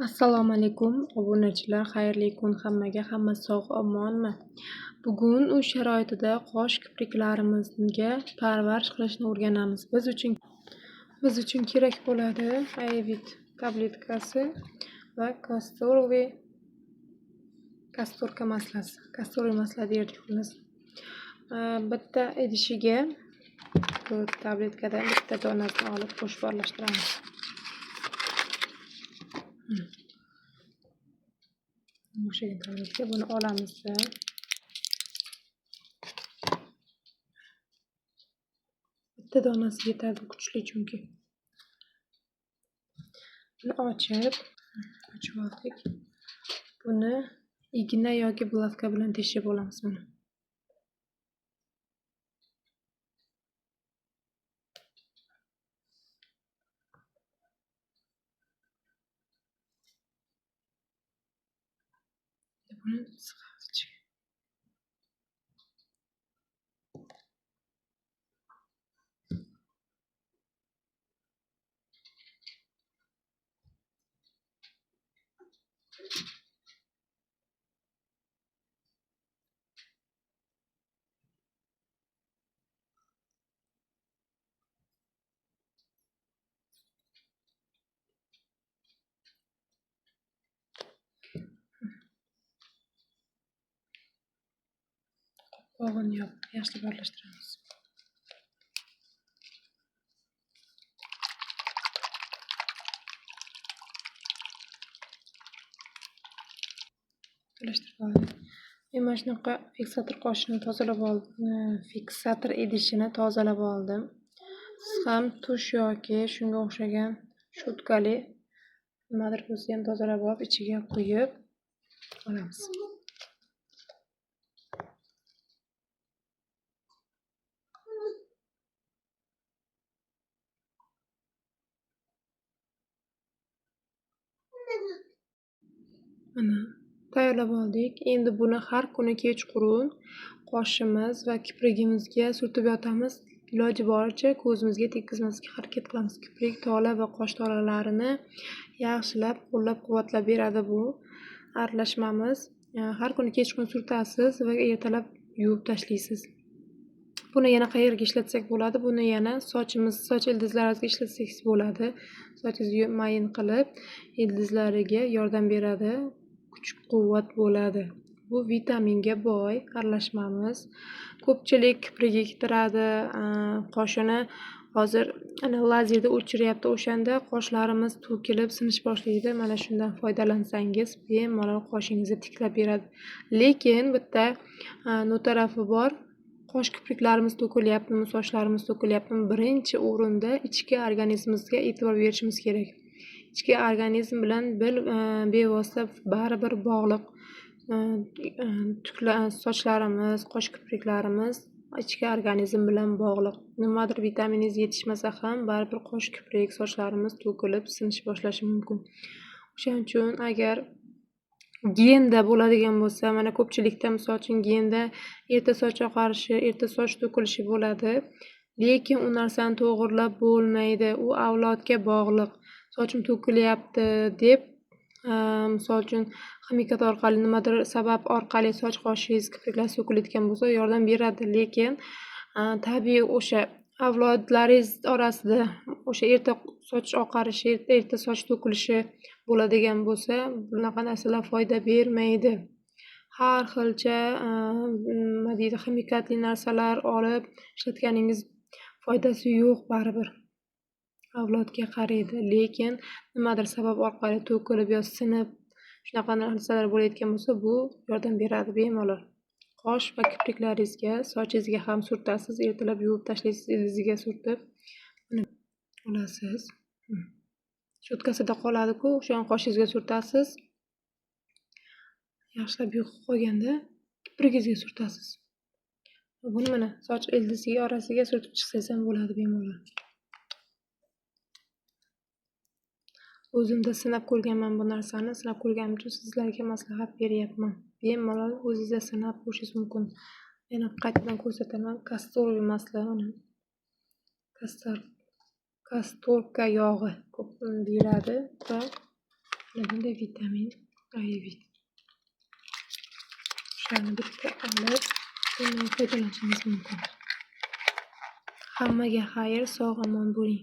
Assalomu alaykum obunachilar, xayrli kun hammaga, hamma sog' omonmi? Bugun uy sharoitida qosh kipriklarimizga parvarish qilishni o'rganamiz. Biz uchun kerak bo'ladi Ayvit tabletkasi va kastorka maslasi. Kastoriy masla derdik xullas. Bitta idishiga bu tabletkadan bitta donasini olib qo'shib aralashtiramiz. O'shaga tabletka buni olamiz. Bitta donasi yetadi, kuchli chunki. Buni ochib oldik. Buni igna yoki bulavka bilan teshib olamiz buni. Buni siqamiz ichiga. Qopqog'ini yopib yaxshilab aralashtiramiz. Aralashtirib oldik. Mana shunaqa fiksator qoshini tozalab oldim. Fiksator idishini tozalab oldim. Siz ham tush yoki shunga o'xshagan shotkali nimadir bo'lsa ham tozalab olib ichiga quyib olamiz. Mana tayyorlab oldik. Endi buni har kuni kechqurun qoshimiz va kiprigimizga surtib yotamiz. Iloji boricha ko'zimizga tekkizmaslikka harakat qilamiz. Kiprik tola va qosh tolalarini yaxshilab qo'llab-quvvatlab beradi bu aralashmamiz. Har kuni kechqurun surtasiz va ertalab yuvib tashlaysiz. Buni yana qayerga ishlatsak bo'ladi? Buni yana soch ildizlaringizga ishlatsak bo'ladi. Sochingizni mayin qilib, ildizlariga yordam beradi. Kuch-quvvat bo'ladi. Bu vitaminga boy aralashmamiz. Ko'pchilik kiprigi kitiradi, qoshini hozir lazerda o'chiryapti. O'shanda qoshlarimiz to'kilib, sinish boshlaydi. Mana shundan foydalansangiz, bemalol qoshingizni tiklab beradi. Lekin bitta notarafi bor. Qosh kipriklarimiz to'kilyaptimi, sochlarimiz to'kilyaptimi, birinchi o'rinda ichki organizmimizga e'tibor berishimiz kerak. Ichki organizm bilan bevosita baribir bog'liq. Sochlarimiz, qosh kipriklarimiz ichki organizm bilan bog'liq. Nimadir vitaminingiz yetishmasa ham baribir qosh kiprik, sochlarimiz to'kilib, sinish boshlashi mumkin. O'shaning uchun agar genda bo'ladigan bo'lsa, mana ko'pchilikda misol uchun genda erta soch oqarishi, erta soch to'kilishi bo'ladi. Lekin u narsani to'g'rilab bo'lmaydi. U avlodga bog'liq. Sochim to'kilyapti deb, misol uchun ximikat orqali, nimadir sabab orqali soch qoshingiz, kipriklar to'kilayotgan bo'lsa yordam beradi. Lekin tabiiy o'sha avlodlaringiz orasida o'sha erta soch oqarishi, erta soch to'kilishi bo'ladigan bo'lsa, bunaqa narsalar foyda bermaydi. Har xilcha nima deydi, ximikatli narsalar olib ishlatganingiz foydasi yo'q baribir. Avlodga qaraydi. Lekin nimadir sabab orqali to'kilib yo sinib, shunaqa narsalar bo'layotgan bo'lsa, bu yordam beradi bemalol. Qosh va kipriklaringizga, sochingizga ham surtasiz, ertalab yuvib tashlaysiz, ildiziga surtib olasiz. Shotkasida qoladi-ku, o'shani qoshingizga surtasiz. Yaxshilab yuvib qolganda kiprigingizga surtasiz. Buni mana soch ildiziga orasiga surtib chiqsangiz ham bo'ladi bemalol. O'zimda sinab ko'rganman bu narsani. Sinab ko'rganim uchun sizlarga maslahat beryapman. Bemalol o'zingizda sinab ko'rishingiz mumkin. Yana qaytadan ko'rsataman. Kastoriy masla, kastorka yog'i ko'p deyiladi va Mana D vitamin, A vitamin. O'shani bitta olib, bundan foydalanishimiz mumkin. Hammaga xayr, sog'-omon bo'ling.